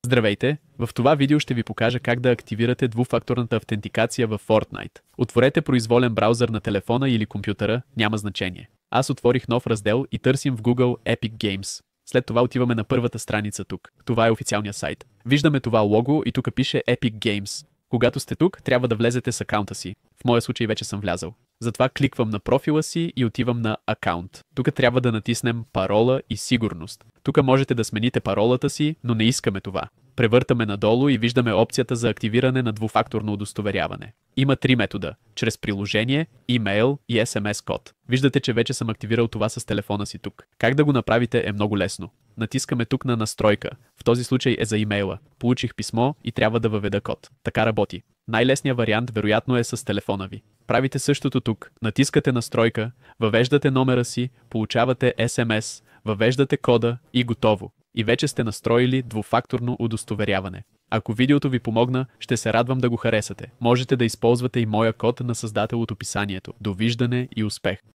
Здравейте! В това видео ще ви покажа как да активирате двуфакторната автентикация в Fortnite. Отворете произволен браузър на телефона или компютъра, няма значение. Аз отворих нов раздел и търсим в Google Epic Games. След това отиваме на първата страница тук. Това е официалният сайт. Виждаме това лого и тук пише Epic Games. Когато сте тук, трябва да влезете с акаунта си. В моя случай вече съм влязал. Затова кликвам на профила си и отивам на акаунт. Тук трябва да натиснем парола и сигурност. Тук можете да смените паролата си, но не искаме това. Превъртаме надолу и виждаме опцията за активиране на двуфакторно удостоверяване. Има три метода – чрез приложение, имейл и SMS код. Виждате, че вече съм активирал това с телефона си тук. Как да го направите е много лесно. Натискаме тук на настройка. В този случай е за имейла. Получих писмо и трябва да въведа код. Така работи. Най-лесният вариант вероятно е с телефона ви. Правите същото тук. Натискате настройка, въвеждате номера си, получавате SMS, въвеждате кода и готово. И вече сте настроили двуфакторно удостоверяване. Ако видеото ви помогна, ще се радвам да го харесате. Можете да използвате и моя код на създател от описанието. Довиждане и успех!